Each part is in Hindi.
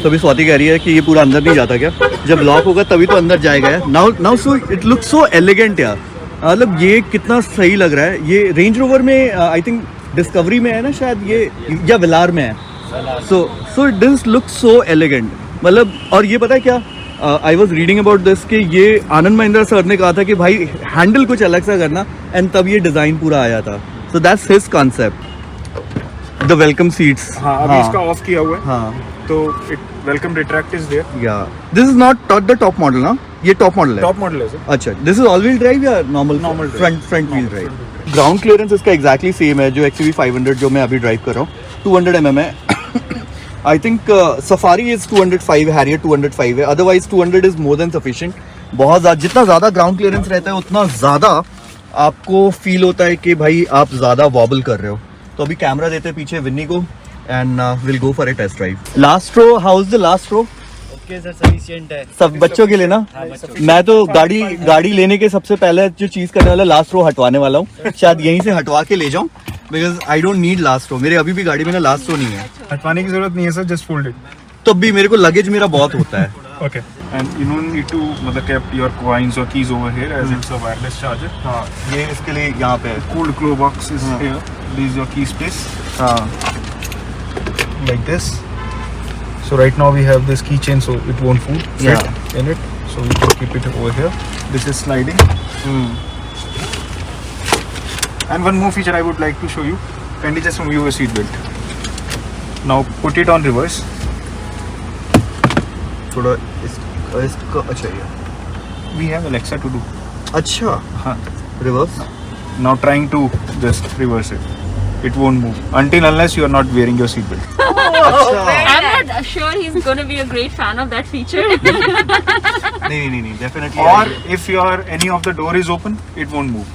तो अभी स्वाति कह रही है कि ये पूरा अंदर नहीं जाता क्या, जब लॉक होगा तभी तो अंदर जाएगा यार। Now so it looks so elegant यार, मतलब ये कितना सही लग रहा है। ये रेंज रोवर में आई थिंक डिस्कवरी में है ना शायद ये, या वेलार में है। So this looks so elegant, मतलब। और ये पता है क्या, I was reading about this कि ये आनंद महिंद्रा सर ने कहा था कि भाई हैंडल कुछ अलग सा करना, एंड तब ये डिज़ाइन पूरा आया था। So that's his concept. The welcome seats, अभी इसका ऑफ किया हुआ है, हाँ, तो welcome retract is there. Yeah this is not the top model ना, ये टॉप मॉडल है? टॉप मॉडल है सर। अच्छा, this is all wheel drive या normal front wheel drive? Ground clearance इसका एग्जैक्टली सेम है जो XUV 500 जो मैं अभी ड्राइव कर रहा हूँ, 200 mm है। I think safari is 205, Harrier 205 है, otherwise 200 is more than sufficient. बहुत ज़्यादा, जितना ज़्यादा ग्राउंड क्लियरेंस रहता है उतना ज़्यादा आपको फील होता है कि भाई आप ज़्यादा वॉबल कर रहे हो। तो अभी कैमरा देते हैं पीछे विन्नी को, and will go for a test drive. Last row, how is the last row? Okay sir, sufficient है सब बच्चों के लिए ना? मैं तो गाड़ी लेने के सबसे पहले जो चीज़ करने वाला लास्ट रो हटवाने वाला हूँ। शायद यहीं से हटवा के ले जाऊँ, because I don't need last row. मेरे अभी भी गाड़ी में ना लास्ट रो नहीं है। हटवाने की जरूरत नहीं है सर, जस्ट फोल्ड इट। तो भी मेरे को लगेज मेरा बहुत होता है। Okay, and you don't need to मतलब keep your coins or keys over here as it's a wireless charger. हाँ, ये इसके लिए यहाँ पे Cooled glow box is here. This is your key space. हाँ, Like this. So right now we have this keychain, so it won't fit in it. So we can keep it over here. This is sliding. And one more feature I would like to show you. Kindly just remove your seat belt. Now put it on reverse. थोड़ा इसका अच्छा ये, We have Alexa to do. अच्छा हाँ. Reverse. Now trying to just reverse it. It won't move until unless you are not wearing your seat belt. I'm not sure he's going to be a great fan of that feature. नहीं definitely। Or if any of the door is open, it won't move.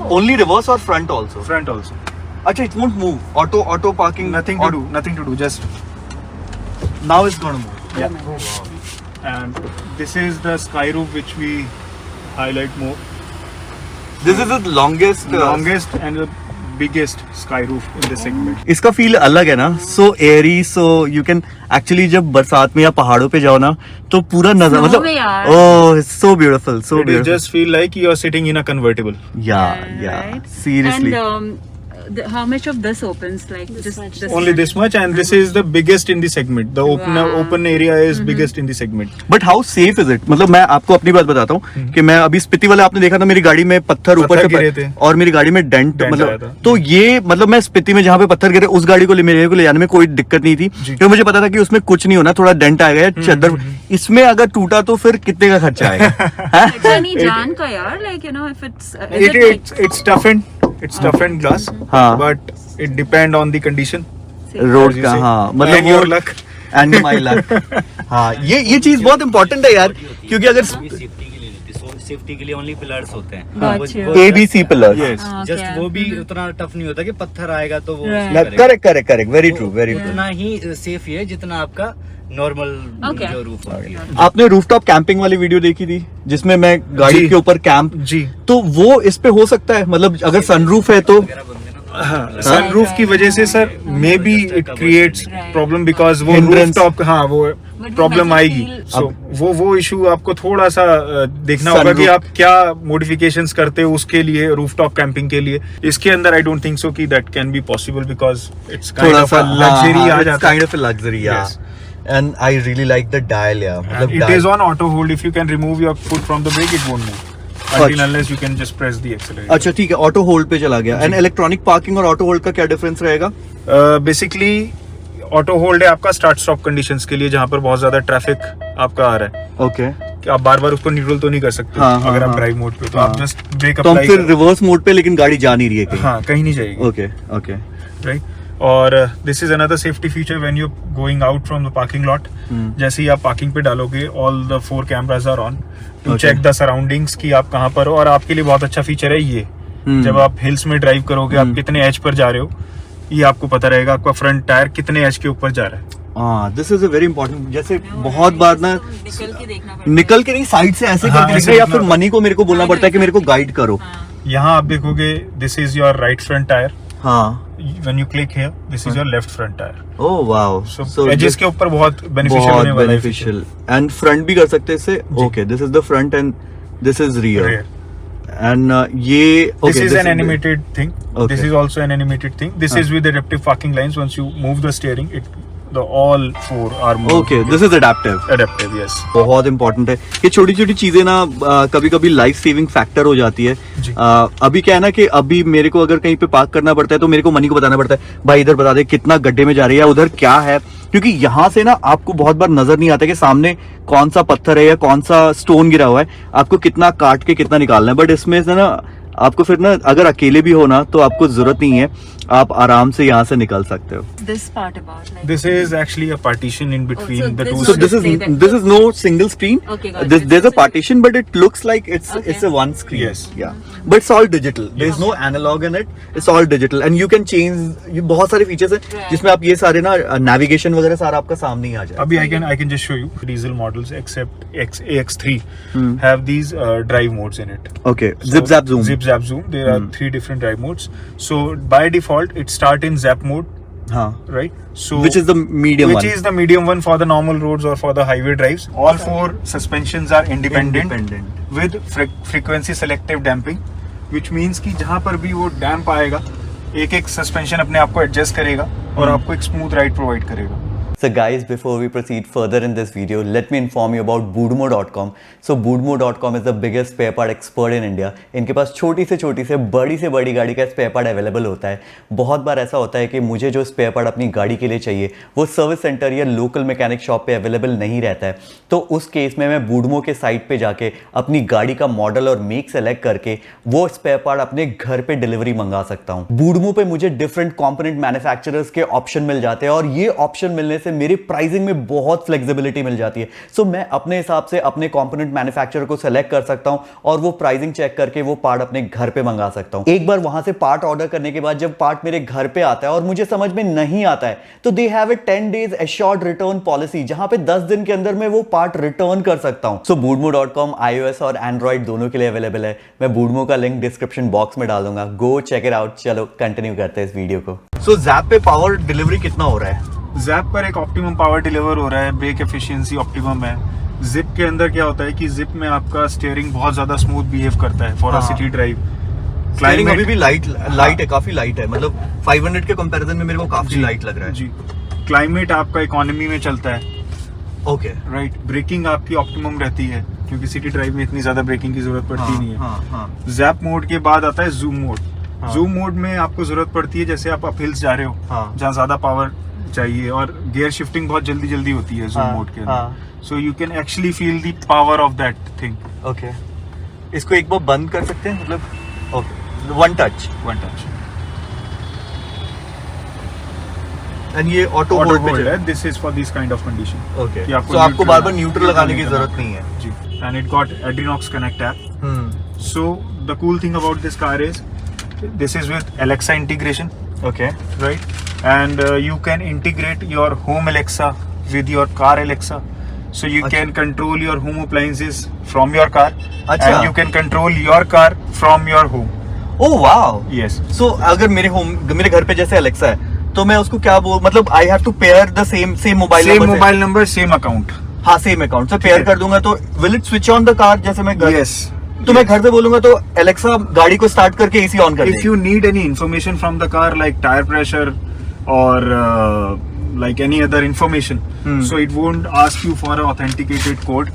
only reverse or front also? Front also. अच्छा, it won't move. Auto parking Nothing to do. Just now it's gonna move। yeah. And this is the sky roof which we highlight more. This is the longest And the biggest sky roof in this segment. इसका फील अलग है ना, so airy, so you can actually जब बरसात में या पहाड़ों पे जाओ ना तो पूरा नजारा, मतलब oh so beautiful, so It beautiful. just feel like you are sitting in a convertible. Yeah, seriously। And how much of this opens? Like just Only this much, and this is the biggest in the segment. The open area is biggest in the segment. But how safe is it? मतलब मैं आपको अपनी बात बताता हूँ कि मैं अभी स्पीति वाला आपने देखा था, मेरी गाड़ी में पत्थर ऊपर गिरे थे से और मेरी गाड़ी में डेंट आया मतलब, था। तो ये मतलब मैं स्पीति में जहाँ पे पत्थर गिरे उस गाड़ी को मेरे को ले जाने में कोई दिक्कत नहीं थी, क्योंकि मुझे पता था कि उसमें कुछ नहीं होना, थोड़ा डेंट आएगा या चद्दर। इसमें अगर टूटा तो फिर कितने का खर्चा आएगा? any जान का यार, like you know, if it's It's toughened glass. हाँ। But it depend on the condition. Road as you का, say. हाँ, मतलब And your luck. And my luck. हाँ, ये चीज बहुत इंपॉर्टेंट है यार, क्योंकि अगर सेफ्टी के लिए ओनली पिलर्स होते हैं, Gotcha. ABC pillar, Yes. Just वो भी उतना टफ नहीं होता कि पत्थर आएगा तो वो करेक्ट, वेरी ट्रू। उतना ही सेफ ही है जितना आपका नॉर्मल Okay. जो रूफ होती है। आपने रूफटॉप कैंपिंग वाली वीडियो देखी थी जिसमें मैं गाड़ी जी। के ऊपर कैंप, जी। तो वो इस पे हो सकता है, मतलब अगर सनरूफ है तो? सनरूफ की वजह से sir may be it creates problem, because वो Hindrance. रूफटॉप, हाँ, वो प्रॉब्लम आएगी। सो वो इशू आपको थोड़ा सा देखना होगा कि आप क्या मॉडिफिकेशंस करते हो उसके लिए, रूफटॉप कैंपिंग के लिए। इसके अंदर आई डोंट थिंक सो कि that can be possible, because it's kind of a luxury आ जाता है। Kind of a luxury, yeah. And I really like the dial, yeah मतलब It is on auto hold. If you can remove your foot from the brake, it won't move. Until unless you can just press the accelerator. अच्छा ठीक है, ऑटो होल्ड पे चला गया। एंड इलेक्ट्रॉनिक पार्किंग और ऑटो होल्ड का क्या डिफरेंस रहेगा? बेसिकली ऑटो होल्ड है आपका स्टार्ट स्टॉप कंडीशंस के लिए, जहाँ पर बहुत ज्यादा ट्रैफिक आपका आ रहा है। ओके, कि आप बार बार उसको न्यूट्रल तो नहीं कर सकते। हाँ, अगर हाँ, आप ड्राइव मोड पे, तो आप जस्ट ब्रेक तो हम अप्लाई फिर रिवर्स मोड पे, लेकिन गाड़ी जा नहीं रही है कहीं। हाँ, कहीं नहीं जाएगी। ओके। राइट। और this is another safety feature when you going out from the parking lot. जैसे ही आप पार्किंग पे डालोगे, all the 4 cameras are on to check the surroundings कि आप कहाँ पर हो। और आपके लिए बहुत अच्छा फीचर है ये, जब आप हिल्स में ड्राइव करोगे, आप कितने एज पर जा रहे हो ये आपको पता रहेगा। आपका फ्रंट टायर कितने एज के ऊपर जा रहा है। हाँ, this is a very important. जैसे बहुत बार ना निकल के नहीं, साइड से ऐसे हाँ, करके ऐसे दिख रहा है, या दिखना फिर मनी को मेरे को बोलना पड़ता है कि मेरे को गाइड करो। यहाँ आप देखोगे this is your right front tyre. हाँ, when you click here, this is your left front tire. Oh wow. So edges के ऊपर बहुत beneficial होने वाला है feature. beneficial and front भी कर सकते हैं इससे. Okay, this is the front and this is rear. And ये okay, this is an animated thing. Okay. This is also an animated thing. This is with adaptive parking lines. Once you move the steering, the all four are moved. Okay, this is adaptive. Adaptive, yes. बहुत इम्पोर्टेंट है. ये छोटी छोटी चीजें ना कभी कभी लाइफ सेविंग फैक्टर हो जाती है. अभी क्या है ना कि अभी मेरे को अगर कहीं पे पार्क करना पड़ता है तो मेरे को मनी को बताना पड़ता है, भाई इधर बता दे कितना गड्ढे में जा रही है, उधर क्या है, क्योंकि यहाँ से ना आपको बहुत बार नजर नहीं आता कि सामने कौन सा पत्थर है या कौन सा स्टोन गिरा हुआ है, आपको कितना काट के कितना निकालना है. बट इसमें से ना आपको फिर ना अगर अकेले भी हो ना तो आपको जरूरत नहीं है, आप आराम से यहाँ से निकल सकते हो. This part about like. This is actually a partition in between so the this two. So is- this is no single screen. Okay, got it. There's a partition, but it looks like it's Okay. a one screen. Yes. Yeah. But it's all digital. There's no analog in it. It's all digital, and you can change. ये बहुत सारे फीचर्स हैं Right. जिसमें आप ये सारे ना नेविगेशन वगैरह सारा आपका सामने ही आ जाए. Abhi I can just show you diesel models except AX3 have these drive modes in it. Okay. So, Zip zap zoom. Zip zap zoom. There are 3 different drive modes. So by default it start in zap mode, हाँ. right? So Which is the medium which one. is the medium one for the normal roads or for the highway drives. All 4 suspensions are independent. with frequency selective damping, which means कि जहाँ पर भी वो डैम्प आएगा एक एक सस्पेंशन अपने आप को एडजस्ट करेगा और आपको एक स्मूथ राइड प्रोवाइड करेगा. So guys, before we proceed further in this video, let me inform you about Boodmo.com. So Boodmo.com is the biggest spare part expert in India. इनके पास छोटी से बड़ी गाड़ी का स्पेयर पार्ट अवेलेबल होता है. बहुत बार ऐसा होता है कि मुझे जो स्पेयर पार्ट अपनी गाड़ी के लिए चाहिए वो सर्विस सेंटर या लोकल मैकेनिक शॉप पे अवेलेबल नहीं रहता है. तो उस केस में मैं Boodmo के साइट पे जाके अपनी गाड़ी का मॉडल और मेक सेलेक्ट करके वो स्पेयर पार्ट अपने घर पे डिलीवरी मंगा सकता हूँ. Boodmo पे मुझे डिफरेंट कॉम्पोनेंट मैन्युफैक्चरर्स के ऑप्शन मिल जाते हैं और ये ऑप्शन मिलने से मेरी प्राइसिंग में बहुत फ्लेक्सिबिलिटी मिल जाती है. सो मैं अपने हिसाब से अपने कंपोनेंट मैन्युफैक्चरर को सेलेक्ट कर सकता हूं और वो प्राइसिंग चेक करके वो पार्ट अपने घर पे मंगा सकता हूं. एक बार वहां से पार्ट ऑर्डर करने के बाद जब पार्ट मेरे घर पे आता है और मुझे समझ में नहीं आता है तो they have a 10 days assured return policy, जहां पे 10 दिन के अंदर मैं वो पार्ट रिटर्न कर सकता हूं. सो Boodmo.com iOS और Android दोनों के लिए अवेलेबल है. मैं Boodmo का लिंक डिस्क्रिप्शन बॉक्स में डाल दूंगा. Go check it out. चलो कंटिन्यू करते हैं इस वीडियो को. सो Zap पे पावर डिलीवरी कितना हो रहा है? Zap पर एक ऑप्टिमम पावर डिलीवर हो रहा है, ब्रेक एफिशिएंसी ऑप्टिमम है. जिप के अंदर क्या होता है कि जिप में आपका स्टीयरिंग बहुत ज्यादा स्मूथ बिहेव करता है for a city drive. Climbing अभी भी लाइट है, काफी लाइट है. मतलब 500 के कंपैरिजन में मेरे को काफी लाइट लग रहा है. जी. क्लाइमेट आपका इकोनॉमी में चलता है. ओके. राइट. ब्रेकिंग आपकी ऑप्टिमम रहती है क्योंकि सिटी ड्राइव में इतनी ज्यादा ब्रेकिंग की जरूरत पड़ती नहीं है. जैप मोड के बाद आता है जूम मोड. जूम मोड में आपको जरूरत पड़ती है जैसे आप अपहिल्स जा रहे हो जहाँ ज्यादा पावर चाहिए और गियर शिफ्टिंग बहुत जल्दी होती है जूम मोड के अंदर. So you can actually feel the power of that thing. Okay. इसको एक बार बंद कर सकते हैं, मतलब ओके, वन टच. एंड ये ऑटो होल्ड है. This is for this kind of condition. Okay. So आपको बार-बार न्यूट्रल लगाने की जरूरत नहीं है. जी. And it got Adrenox connect app. So the cool thing about this car is this is with Alexa integration. Okay. Right. And you can integrate your home Alexa with your car Alexa. So you can control your home appliances from your car. अच्छा. And you can control your car from your home. Oh wow. Yes. So अगर मेरे घर पे जैसे Alexa है तो मैं उसको क्या मतलब I have to pair the same mobile number. Same mobile number, same account. हाँ, same account. So pair कर दूंगा तो will it switch on the car जैसे मैं Yes. तो मैं घर से बोलूंगा तो एलेक्सा गाड़ी को स्टार्ट करके एसी ऑन कर देगी. If you need any information from the car like tire pressure or like any other information, so it won't ask you for an authenticated code.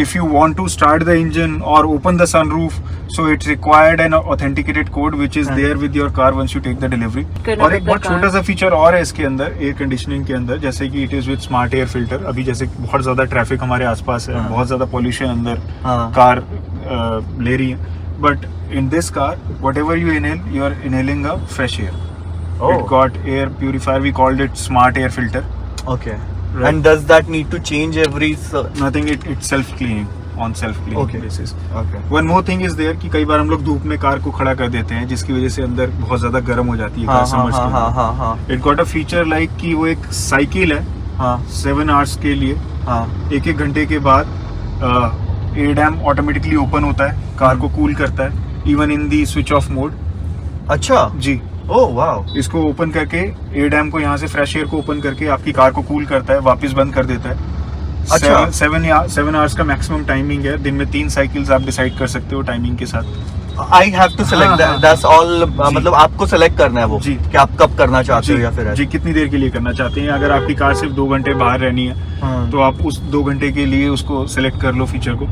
If you want to start the engine or open the sunroof, so it's required an authenticated code which is there with your car once you take the delivery. और एक बहुत छोटा सा फीचर और है इसके अंदर एयर कंडीशनिंग के अंदर, जैसे कि it is with smart air filter. अभी जैसे बहुत ज्यादा ट्रैफिक हमारे आसपास है, बहुत ज्यादा पॉल्यूशन अंदर कार ले रही है, but in this car whatever you inhale, you are inhaling a fresh air. It got air purifier. We called it smart air filter. Okay. Right. And does that need to change every? Nothing. It's self cleaning on self cleaning basis. Okay. One more thing is there कि कई बार हम लोग धूप में कार को खड़ा कर देते हैं जिसकी वजह से अंदर बहुत ज्यादा गर्म हो जाती है कार समर्स के अंदर. It got a feature like कि वो एक साइकिल है 7 hours के लिए. एक घंटे के बाद एयर डैम ऑटोमेटिकली ओपन होता है, कार को कूल करता है even in the switch off mode. अच्छा जी. Oh wow. इसको ओपन करके एयर डैम को यहाँ से फ्रेश एयर को ओपन करके आपकी कार को कूल करता है, वापस बंद कर देता है। अच्छा। 7 आवर्स का मैक्सिमम टाइमिंग है। दिन में 3 साइकिल्स आप डिसाइड कर सकते हो टाइमिंग के साथ। I have to select that's all, मतलब आपको सेलेक्ट करना है वो जी। कि आप कब करना चाहते हो या फिर जी, कितनी देर के लिए करना चाहते हैं। अगर आपकी कार सिर्फ 2 घंटे बाहर रहनी है हाँ। तो आप उस 2 घंटे के लिए उसको सिलेक्ट कर लो फीचर को,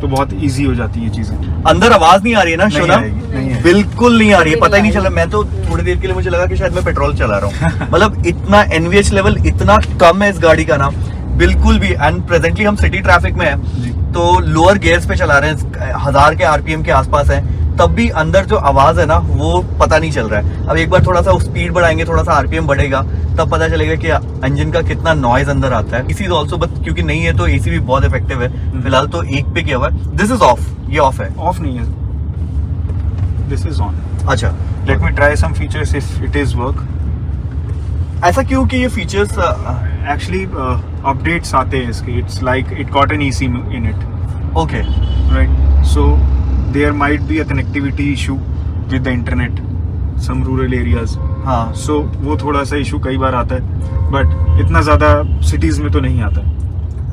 तो बहुत इजी हो जाती है चीजें। अंदर आवाज नहीं आ रही है ना नहीं शोना? आएगी, नहीं आएगी। बिल्कुल नहीं आ रही है, पता ही नहीं चला। मैं तो थोड़ी देर के लिए मुझे लगा कि शायद मैं पेट्रोल चला रहा हूँ। मतलब इतना NVH लेवल इतना कम है इस गाड़ी का ना, बिल्कुल भी। एंड प्रेजेंटली हम सिटी ट्रैफिक में जी। है तो लोअर गियर्स पे चला रहे हैं, 1000 के RPM के आसपास है, तब भी अंदर जो आवाज है ना वो पता नहीं चल रहा है। अब एक बार थोड़ा सा स्पीड बढ़ाएंगे, थोड़ा सा RPM बढ़ेगा, तब पता चलेगा कि इंजन का कितना नॉइज अंदर आता है। इसी ऑल्सो बट क्योंकि नहीं है तो AC भी बहुत इफेक्टिव है। फिलहाल तो 1 पे किया हुआ है। दिस इज ऑफ, ये ऑफ है। ऑफ नहीं है, दिस इज ऑन। अच्छा, let me try some features if it is work. ऐसा क्यों कि ये फीचर्स एक्चुअली अपडेट्स आते हैं इसके। It's like it got an EC in it, okay right? So there might be a connectivity issue with the internet, some rural areas. हाँ So वो थोड़ा सा इशू कई बार आता है, बट इतना ज्यादा सिटीज में तो नहीं आता है।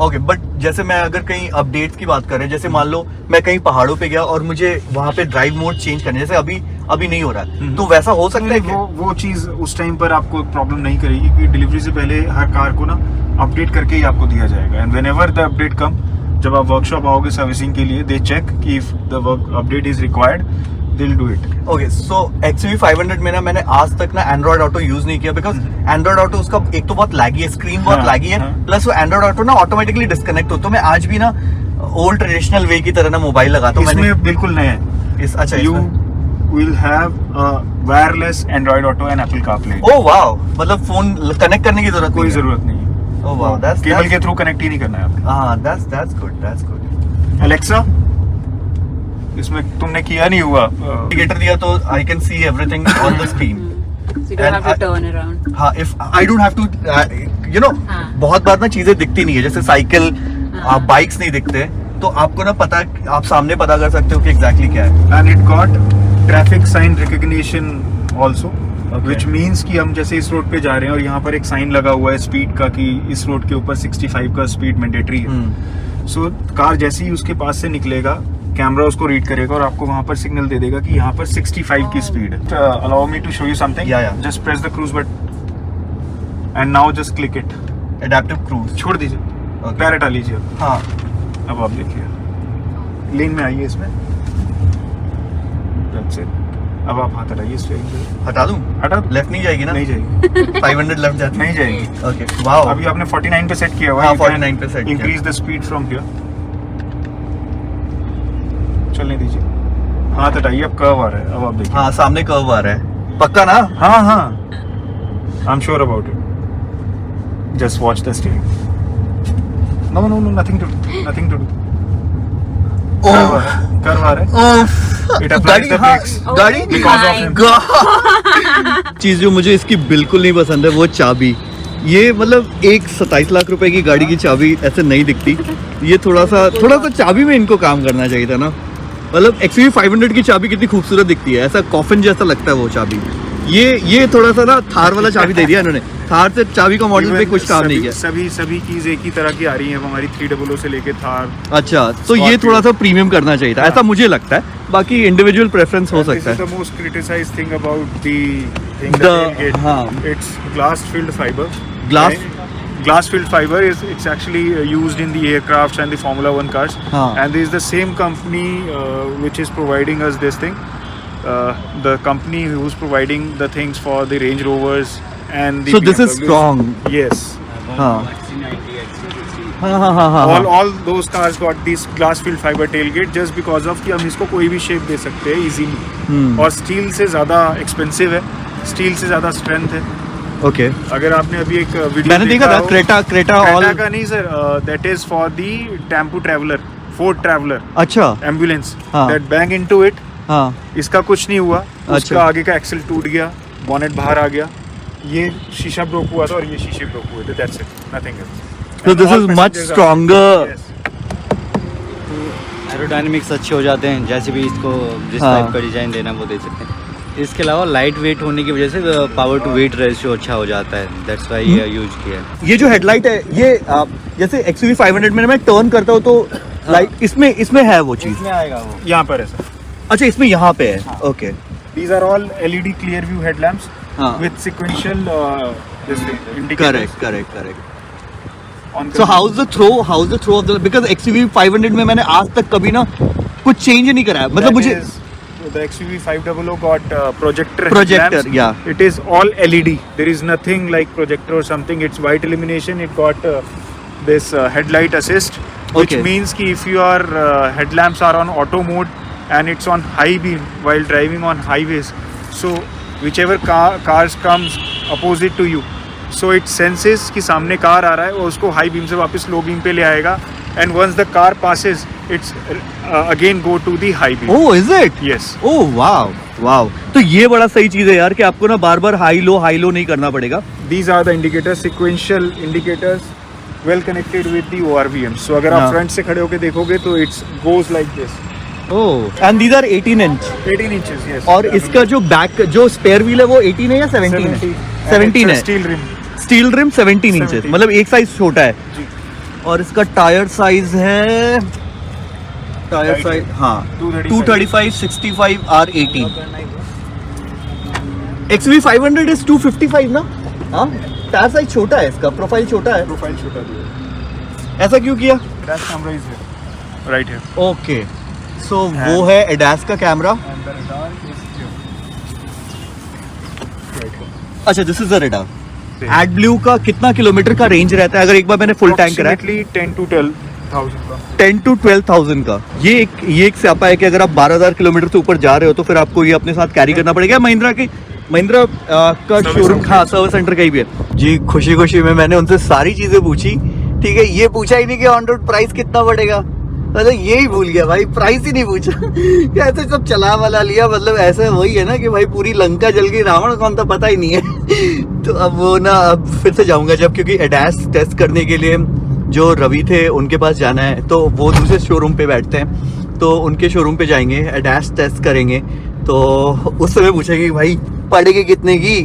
ओके। बट जैसे मैं अगर कहीं अपडेट्स की बात करें, जैसे मान लो मैं कहीं पहाड़ों पे गया और मुझे वहाँ पे ड्राइव मोड चेंज करने, जैसे अभी नहीं हो रहा है, तो वैसा हो सकता है क्या? वो चीज उस टाइम पर आपको प्रॉब्लम नहीं करेगी, क्योंकि डिलीवरी से पहले हर कार को ना अपडेट करके ही आपको दिया जाएगा। एंड व्हेनेवर द अपडेट कम, जब आप वर्कशॉप आओगे सर्विसिंग के लिए, दे चेक कि if the work update is required, they will do it. Okay, so XUV 500 में ना मैंने आज तक ना एंड्रॉइड ऑटो यूज नहीं किया, बिकॉज एंड्रॉइड ऑटो उसका एक तो बहुत लैगी है, स्क्रीन बहुत हाँ, लैगी है, हाँ। प्लस वो एंड्रॉइड ऑटो ना ऑटोमेटिकली डिस्कनेक्ट हो। तो मैं आज भी ना ओल्ड ट्रेडिशनल वे की तरह ना मोबाइल लगाता हूँ। इसमें बिल्कुल नया है। अच्छा, you will have wireless Android auto and Apple CarPlay. Oh wow, मतलब फोन कनेक्ट करने की जरूरत कोई नहीं है। जरूरत नहीं है। ओह वाओ, दैट्स केबल के थ्रू कनेक्ट ही नहीं करना है आपको। हाँ, दैट्स गुड। एलेक्सा, इसमें तुमने किया नहीं हुआ इंडिकेटर दिया तो I can see everything on the screen. So you don't And have to turn around. हाँ, if I don't have to you know, हाँ। बहुत बार ना चीजें दिखती नहीं है, जैसे साइकिल हाँ। बाइक्स नहीं दिखते, तो आपको ना पता, आप सामने पता कर सकते हो कि एग्जैक्टली क्या है। And it got traffic sign recognition also, Okay. Which means कि हम जैसे इस रोड पे जा रहे हैं और यहाँ पर एक साइन लगा हुआ है स्पीड का कि इस रोड के ऊपर 65 का स्पीड मैंडेटरी है। सो कार जैसे ही उसके पास से निकलेगा, कैमरा उसको रीड करेगा और आपको वहां पर सिग्नल दे देगा कि यहाँ पर 65 की स्पीड है। Allow me to show you something. Yeah. Just press the cruise button and now just click it. Adaptive cruise. छोड़ दीजिए, Okay. पैर हटा लीजिए। हाँ, अब आप देखिए, लेन में आइए इसमें। That's it. अब आप हाथ हटाइए स्टीयरिंग से। हटा दूं? हटा दो। लेफ्ट नहीं जाएगी ना? नहीं जाएगी। 500 लेफ्ट जाती नहीं जाएगी। Okay, wow. अभी आपने 49 पे सेट किया हुआ हाँ, 49 पे set किया। Increase the speed from here. चलने दीजिए, हाथ हटाइए, अब कर्व आ रहा है। अब आप देखिए। हाँ, सामने कर्व आ रहा है, पक्का ना? हाँ हाँ, I am sure about it. Just watch the steering. No no no, nothing to do. Curve आ रहा है। It applies the brakes. गाड़ी Because of him. चीज जो मुझे इसकी बिल्कुल नहीं पसंद है वो चाबी। ये मतलब एक 27 लाख रुपए की गाड़ी की चाबी ऐसे नहीं दिखती। ये थोड़ा सा चाबी में इनको काम करना चाहिए था ना। मतलब XUV 500 की चाबी कितनी खूबसूरत दिखती है, ऐसा कॉफिन जैसा लगता है वो चाबी। ये थोड़ा सा ना थार वाला चाबी दे दिया इन्होंने। थार से चाबी का मॉडल पे कुछ काम नहीं किया। सभी कीज एक ही तरह की आ रही है हमारी 300 से लेके थार। अच्छा, तो ये थोड़ा सा प्रीमियम करना चाहिए था, ऐसा मुझे लगता है। बाकी इंडिविजुअल प्रेफरेंस हो सकता है। This is the most criticized thing about the thing, the The- tailgate. हाँ। It's glass filled fiber. Glass- Glass filled fiber it's actually used in the aircrafts and the Formula 1 cars. हाँ। And this is the same company which is providing us this thing. The company who's providing the things for the Range Rovers and the So this is BMWs. strong. Yes. हाँ हाँ। All those cars got this glass filled fiber tailgate just because of कि हम इसको कोई भी शेप दे सकते हैं इजीली। और स्टील से ज़्यादा एक्सपेंसिव है, स्टील से ज़्यादा स्ट्रेंथ है। ओके, अगर आपने अभी एक वीडियो मैंने देखा था क्रेटा ऑल। का नहीं sir, that is for the tempo traveller, Ford traveller अच्छा, एम्बुलेंस, हाँ। That bang into it. हाँ, इसका कुछ नहीं हुआ, अच्छा। उसका आगे का एक्सेल टूट गया, बॉनेट बाहर आ गया, ये शीशा ब्रोक हुआ था और ये शीशे ब्रोक हुए थे, that's it, nothing else. So this is much stronger. Aerodynamics अच्छे हो जाते हैं, जैसे भी इसको जिस हाँ। टाइप का डिजाइन देना वो दे सकते हैं। इसके अलावा लाइट वेट होने की वजह से पावर टू वेट रेशियो अच्छा हो जाता है, दैट्स व्हाई ये यूज किया है। ये जो हेडलाइट है ये जैसे XUV 500 में मैं टर्न करता हूँ तो लाइट इसमें है वो चीज। इसमें आएगा वो। यहाँ पर है सर। अच्छा इसमें यहाँ पे है, okay. These are all LED clear view headlamps हाँ। with sequential this thing, indicators correct. on So how's the throw of the, because XUV 500 में मैंने आज तक कभी ना कुछ चेंज नहीं करा है, मतलब मुझे the XUV 500 got projector Projector, headlamps. yeah. It is all LED. There is nothing like projector or something. It's white illumination. It got this headlight assist, which Okay. means ki if your headlamps are on auto mode and it's on high beam while driving on highways, so whichever cars comes opposite to you, so it senses कि सामने कार आ रहा है और उसको हाई बीम से वापस लो बीम पे ले आएगा, and once the car passes it's again go to the high beam. Oh is it? Yes. ओह वाव। तो ये बड़ा सही चीज है यार कि आपको ना बार बार हाई लो नहीं करना पड़ेगा। These are the indicators, sequential indicators, well connected with the ORVM. So अगर हाँ। आप फ्रंट से खड़े होके देखोगे तो it goes like this. Oh and these are 18 inch. 18 inches, yes. और इसका जो बैक जो स्पेयर व्हील है वो 18 है या 17 है? 17 है। Steel rim. Steel rim 17 inches, 17. मतलब एक साइज छोटा है। जी। और इसका टायर साइज है टायर Right साइज है। हाँ 235, 235 65 R18। XUV 500 इज 255 ना? हाँ टायर साइज छोटा है, इसका प्रोफाइल छोटा है। Profile छोटा दिया। ऐसा क्यों किया? Dash camera is here. Right here. Okay so वो है एडास का camera. And the radar is here. Right here. अच्छा this is the radar. Same. एडब्लू का कितना किलोमीटर का रेंज रहता है अगर एक बार मैंने फुल टैंक करा है? Approximately 10 to 12,000 का। 10 to 12,000 का। ये एक स्यापा है कि अगर आप 12,000 किलोमीटर से ऊपर जा रहे हो तो फिर आपको ये अपने साथ कैरी करना पड़ेगा। महिंद्रा का Service शोरूम center। हाँ सर्विस सेंटर कहीं भी है जी। खुशी में मैंने उनसे सारी चीजें पूछी, ठीक है। ये पूछा ही नहीं कि ऑन रोड प्राइस कितना पड़ेगा, मतलब यही भूल गया भाई, प्राइस ही नहीं पूछा। ऐसे सब चला वाला लिया, मतलब ऐसे वही है ना कि भाई पूरी लंका जल गई, रावण कौन था पता ही नहीं है। तो अब वो ना अब फिर से जाऊंगा जब, क्योंकि एडास टेस्ट करने के लिए जो रवि थे उनके पास जाना है, तो वो दूसरे शोरूम पे बैठते हैं, तो उनके शोरूम पे जाएंगे, एडास टेस्ट करेंगे, तो उस समय पूछेंगे कि भाई पड़ेगी कितने की।